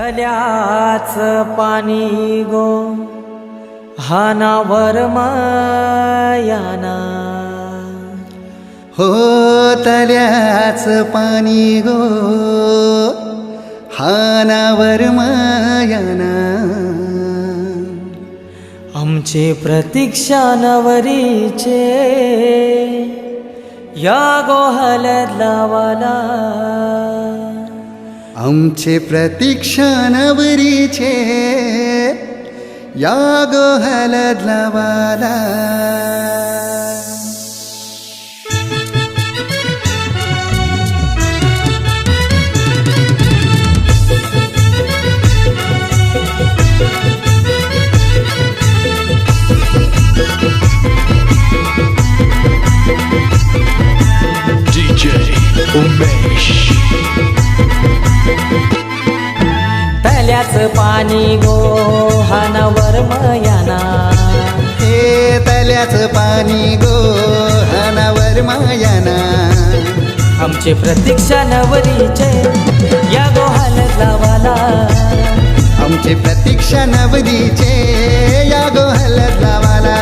तल्याच पाणी गो हानावर मायाना हो तल्याच पाणी गो हानावर मायाना आमचे प्रतीक्षा नवरीचे या गो हलद लावाला आमचे प्रतीक्षा नवरीचे या गो हलद लावाला DJ उमेश तल्याच पाणी गो हानावर मयाना हे तल्याच पाणी गो हानावर मायाना आमचे प्रतीक्षा नवरीचे या गो हलद लावाला आमचे प्रतीक्षा नवरीचे या गो हलद लावाला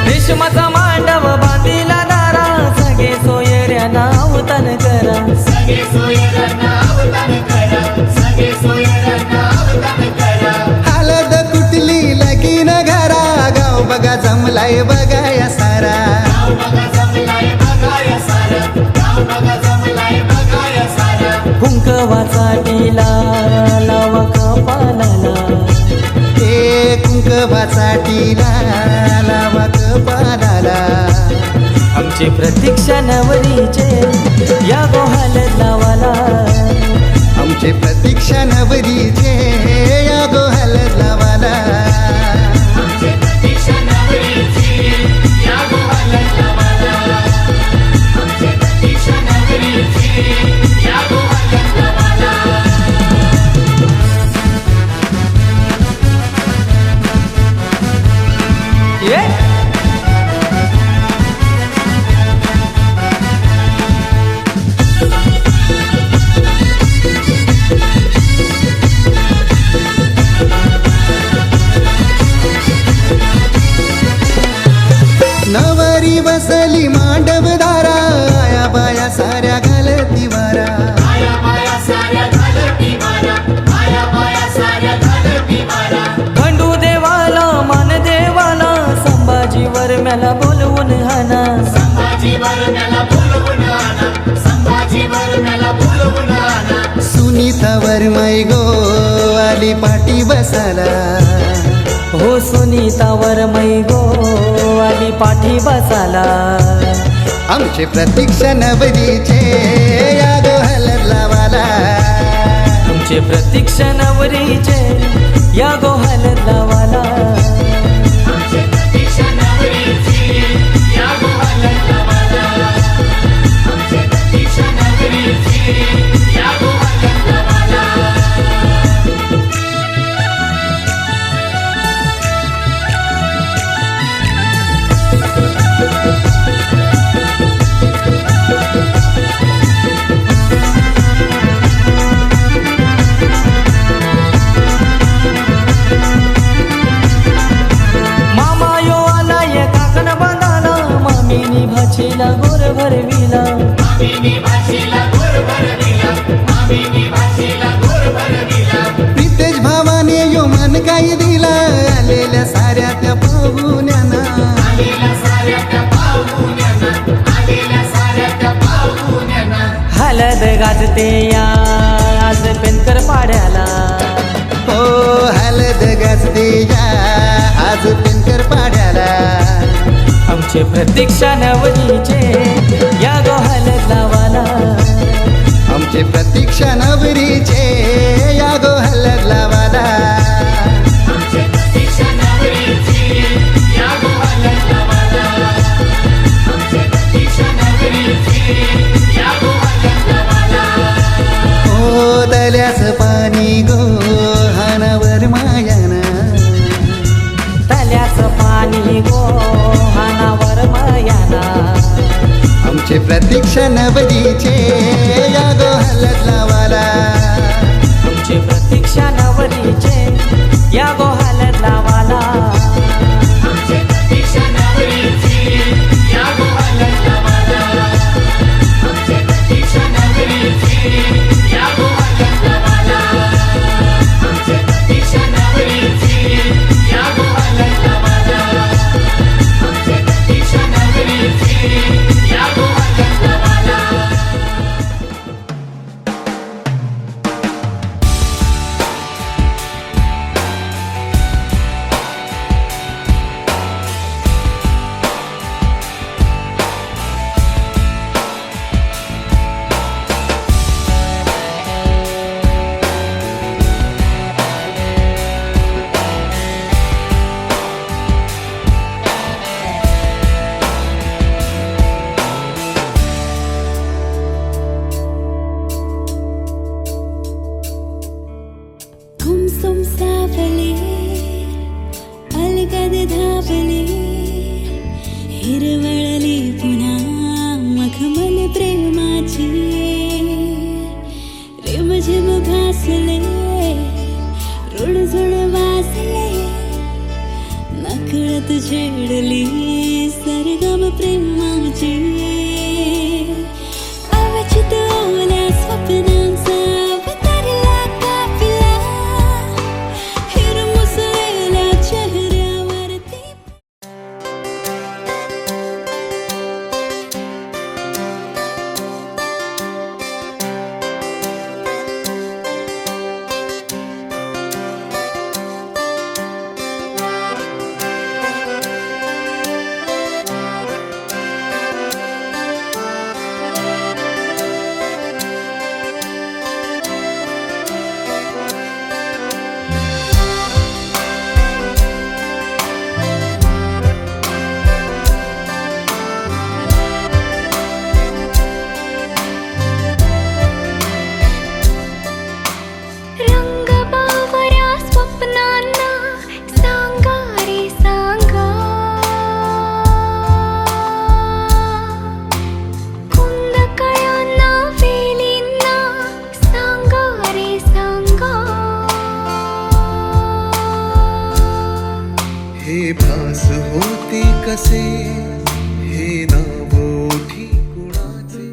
रेशमाचा मांडव बांधिला दारा सगळे सोयऱ्या नावतन करा हलद कुटली लगीन घरा गाव बघा जमलाय बघाया सारा कुंकवाचा टीला लावा कपालाला हे कुंकवाचा टीला लावा कपालाला आमची प्रतीक्षा नवरीचे या गो हलद लावाला आमचे प्रतीक्षा नवरीचे या गो हलद लावाला नवरी बसली मांडव दारा आया बाया साऱ्या घालती वारा खंडू देवाला मान देवाला संभाजीवर मला बोलवून हाना सुनीतावर मै गो आली पाठी बसाला हो सुनीतावर मै गो आली पाठी बसाला आमचे प्रतीक्षा नवरीचे या गो हलद लावाला तुमचे प्रतीक्षा नवरीचे या गो हलद लावाला भाचीला गोर भरविला प्रितेश भावाने यो मन काही दिला आलेल्या साऱ्या त्या पाहुण्यांना हलद गाजते या आज पेनकर पाड्याला हो हलद गाजते या आज पेनकर पाड्याला आमचे प्रतीक्षा नवरीचे या गो हलद लावाला आमचे प्रतीक्षा नवरीचे या गो हलत लावाला. ओ दल्यास पाणी गो हानावर मायाना. तल्याच पाणी गो हानावर मयाना. आमचे प्रतीक्षा नवरीचे या गो हलत लावाला. आमची प्रतीक्षा नवरीचे या गो हलत लावाला. कुमसुम सावली अलगद धावली हिरवळली पुन्हा मखमल प्रेमाची. रिमझिम भासले रुणझुण वाजले नकळत छेडली सरगम प्रेमाची. अवचित ओल्या स्वप्नांचा अवतरला काफिला हिरमुसलेल्या चेहऱ्यावरती. रंग बावऱ्या स्वप्नांना सांगा रे सांगा. कुंदकळ्यांना वेलींना सांगा रे सांगा. हे भास होते कसे हे नाव ओठी कुणाचे.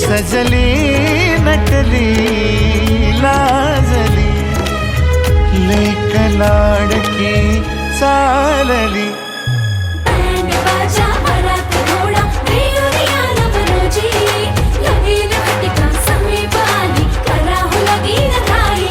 सजली नटली लाजली लेक लाडकी चालली लगीन घटिका समीप आली करा हो लगीन घाई.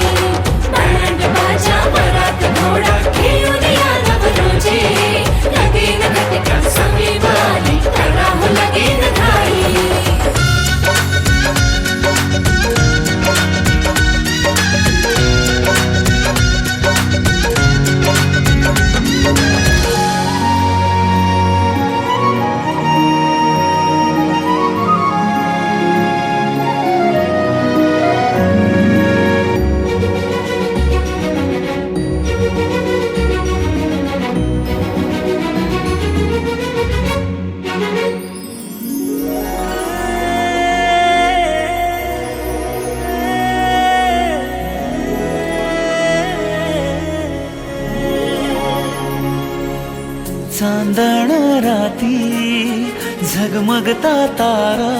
डगमगता तारा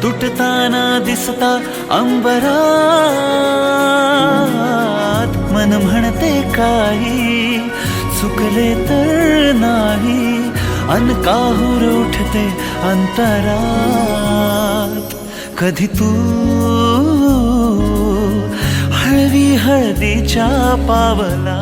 तुटताना दिसता अंबरात. मन म्हणते काही चुकले तर नाही अन काहूर उठते अंतरात. कधी तू हळवी हळदीच्या पावला.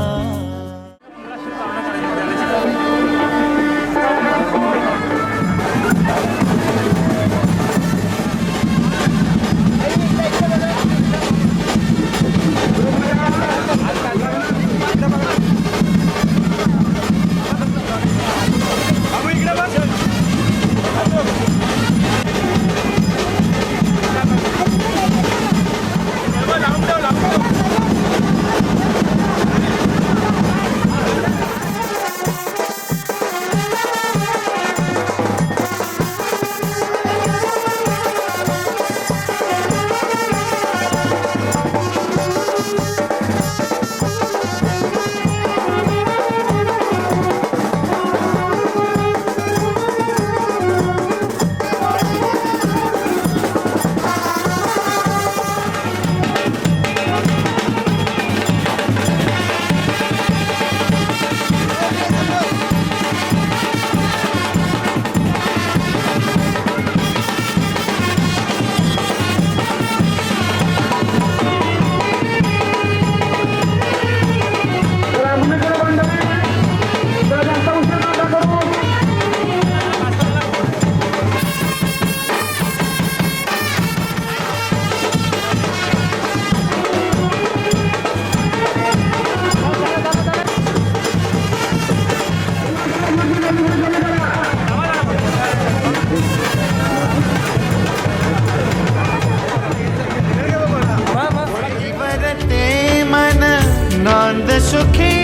नांद सुखी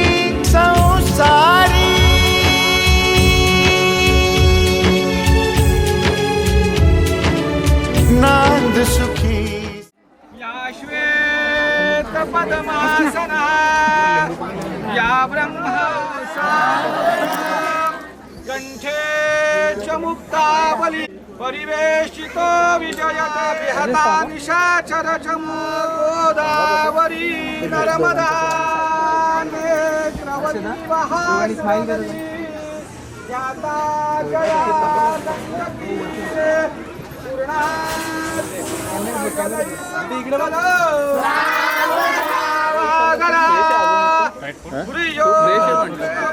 संसारी नांद सुखी. या श्वेत पद्मासना या ब्रह्मासा कंठे च मुक्तावली परिवेशितो विजयते विहता निशाचर चमू गोदावरी नर्मदा नेत्रवती महास्वरी याता जया गंगकीरे पूर्णा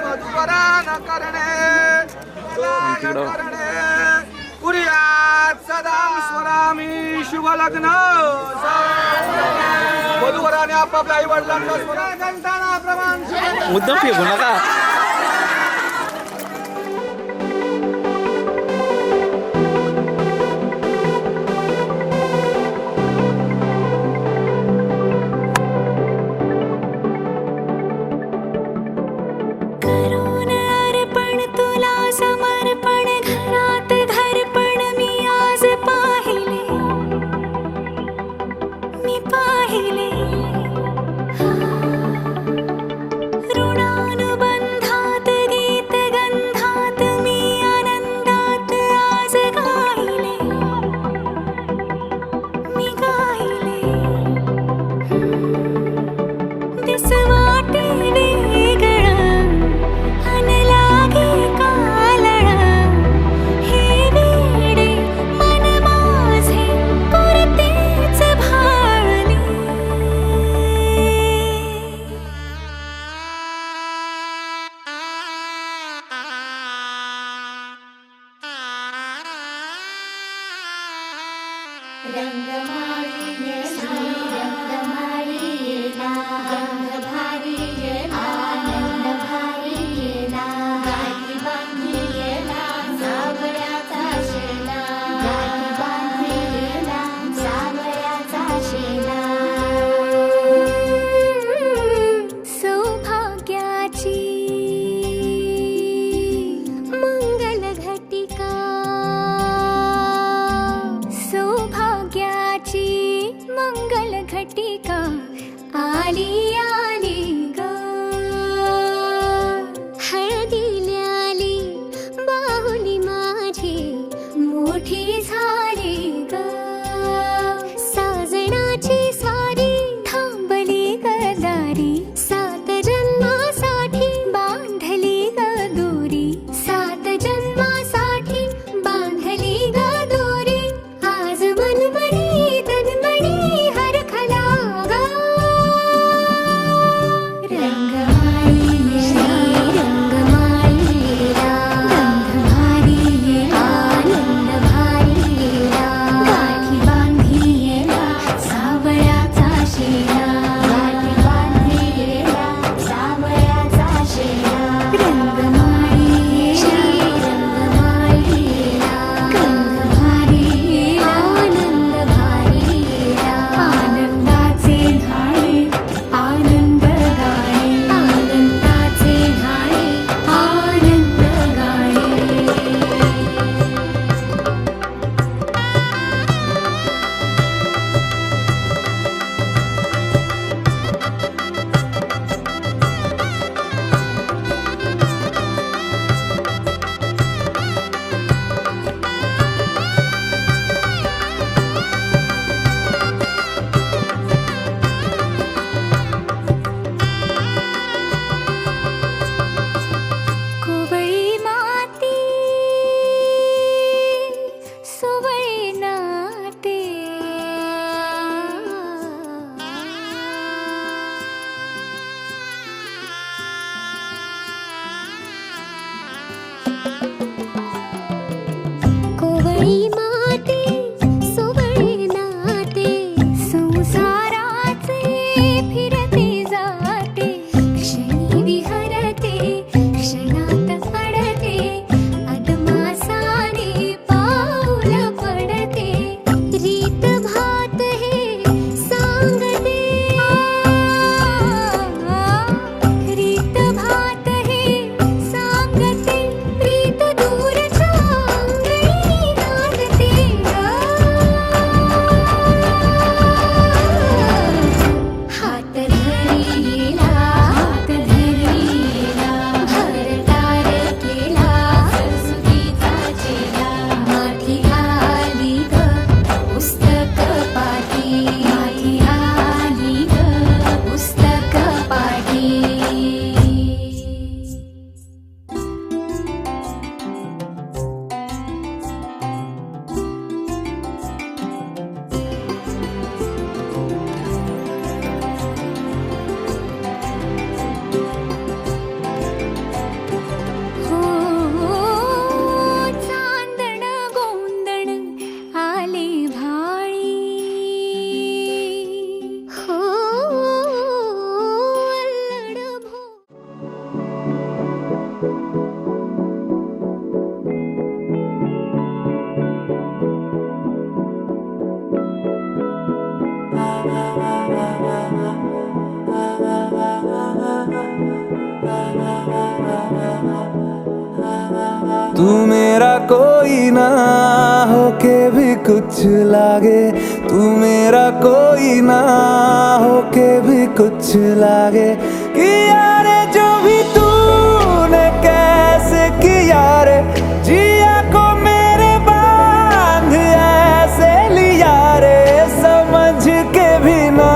मधुवरान करणे पुर्यात सदा स्वरामी शुभ लग्न. वधूवराने आपापल्या आई वडिलांना स्वरा घंटाना प्रमाण मुद्दाम फेकू नका. करून अर्पण तुला समर्पण घरात घरपण मी आज पाहिले मी पाहिले. ऋणानुबंधात गीत गंधात मी आनंदात आज गाहिले मी गाहिले. दिस वाटे वेगळं अन लागे कालळं हे वेडे मन माझे पुरतेच भाळले. रंगमाळी श्री रंगमाळी येला गंध भारी येला आनंद भारी येला गाठी बांधी येला सावळ्याचा शेला गाठी बांधी येला सावळ्याचा शेला. सौभाग्याची मंगल घटिका सौभाग्याची मंगल घटिका आली आली ग. हळदीला आली बाहुली माझी मोठी झाली ग साजणाची सारी थांबली ग दारी 7 जन्मासाठी बांधली ग दोरी 7 जन्मासाठी बांधली ग दोरी आज मनमणी तन्मणी हरखला ग रंगमाळी रंगमाळीला गंध भारी आनंद भारीला गाठी बांधिला सावळ्याचा शेला गाठी बांधिला सावळ्याचा शेला रंगमाळी रंगमाळीला गंध भारी आनंद भारीला आनंदाचे धाळे आनंद गाणे आनंदाचे धाळे आनंद गाणे कोवळी माती सुवळी नाते कोवळी माती सुवळी नाते संसाराचे फिरते जाते क्षणी विहरते क्षणात अडते अदमासाने पाऊल पडते रीत भात हे सांगते रीत भात हे सांगते प्रीत दूरच्या अंगणी गाजते हात धरीला भरतार केला सरस्वतीचा चेला माठी आली ग पुस्तक पाठी माठी आली ग पुस्तक पाठी हो चांदण गोंदण आले भाळी हो अल्लड भो तू मेरा कोई ना होके भी कुछ लागे तू मेरा कोई ना होके भी कुछ लागे किया रे जो भी तूने कैसे किया रे जिया को मेरे बांध ऐसे लिया रे समझ के भी ना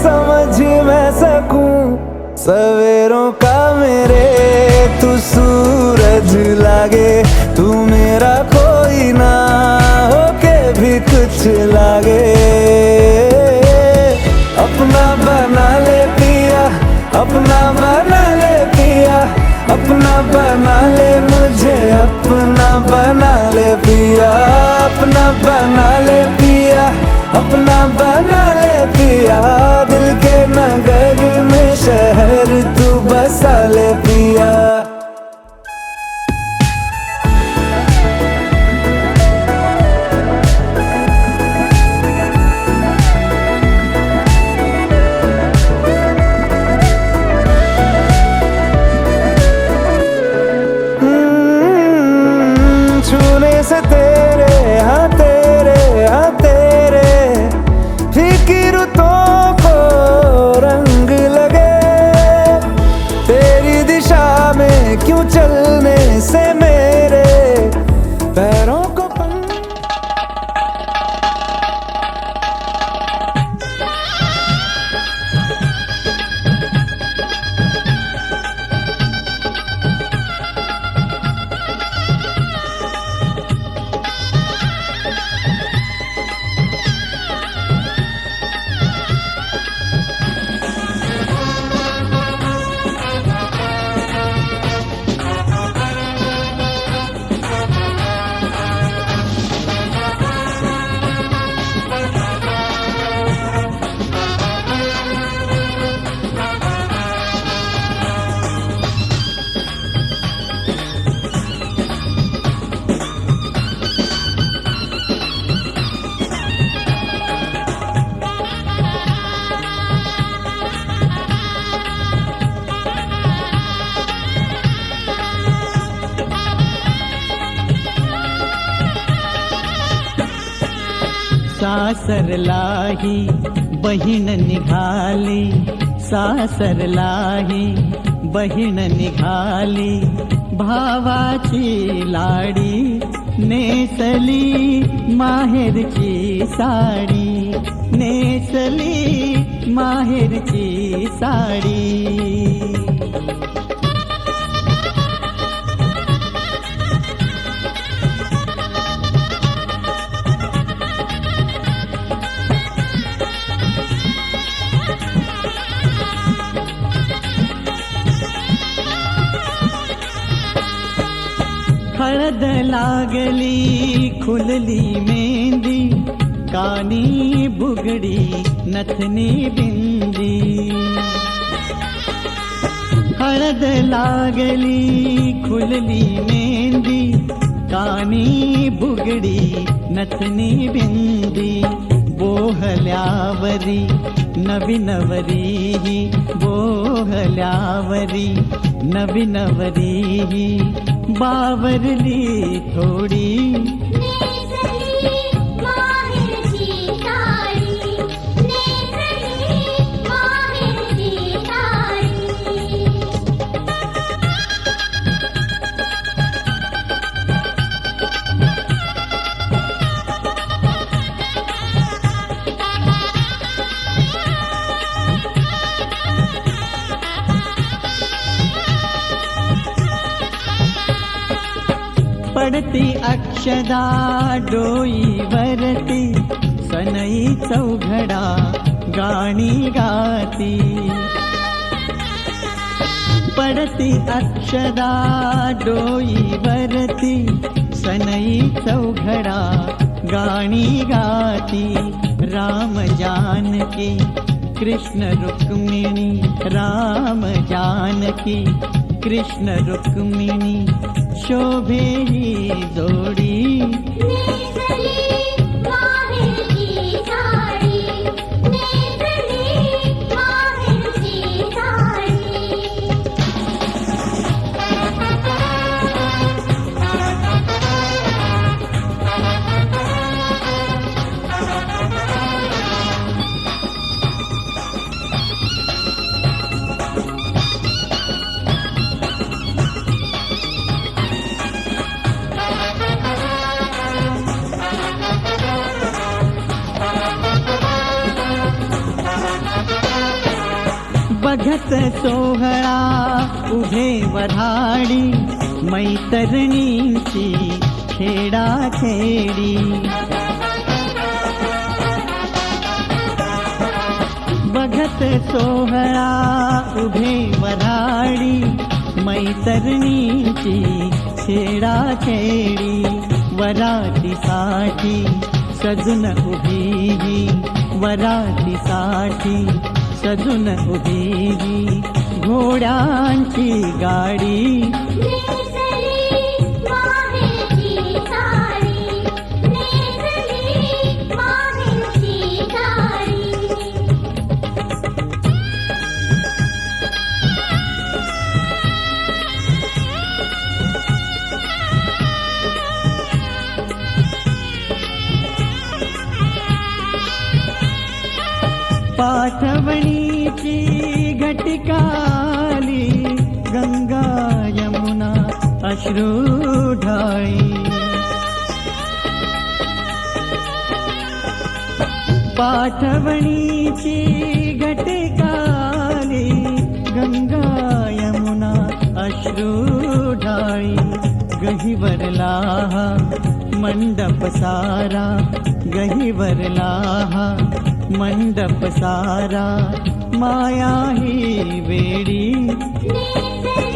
समझ मैं सकूं सवेरों का मेरे तू सूरज लागे तू मेरा कोई ना होके भी कुछ लागे अपना बना ले पिया अपना बना ले पिया अपना बना ले मुझे अपना बना ले पिया अपना बना ले पिया अपना बना ले पिया दिल के नगर में शहर तू बसा ले पिया छूने से तेरे हाँ तेरे फीकी रुतों को रंग लगे तेरी दिशा में सासरलाही बहीण निघाली, सासरलाही बहीण निघाली, भावाची लाडी नेसली माहेरची साडी, नेसली माहेरची साडी. हळद लागली खुलली मेहंदी, कानी बुगडी नथनी बिंदी. हळद लागली खुलली मेहंदी, कानी बुगडी नथनी बिंदी. बोहल्यावरी नवीनवरी, बोहल्यावरी नवीनवरी, बावरली थोडी नेसली माहेरची साडी, नेसली माहेरची साडी. पडती अक्षदा डोईवरती, सनई चौघडा गाणी गाती. पडती अक्षदा डोईवरती, सनई चौघडा गाणी गाती. राम जानकी कृष्ण रुक्मिणी, राम जानकी कृष्ण रुक्मिणी, शोभे ही जोडी. नेसली माहेरची साडी, नेसली माहेरची साडी. बघत सोहळा उभे वऱ्हाडी, मैतरणींची खेडाखेडी. बघत सोहळा उभे वऱ्हाडी, मैतरणींची खेडाखेडी. वरातीसाठी सजून उभी, वरातीसाठी सजून उभी, घोड्यांची गाडी. नेसली माहेरची साडी, नेसली माहेरची साडी. पाठवणीची घटिकाली, गंगा यमुना अश्रू ढाळी. पाठवणीची घटिकाली, गंगा यमुना अश्रू ढाळी. गहिवरला मंडप सारा, गहिवरला मंडप सारा, माया ही वेडी. नेसली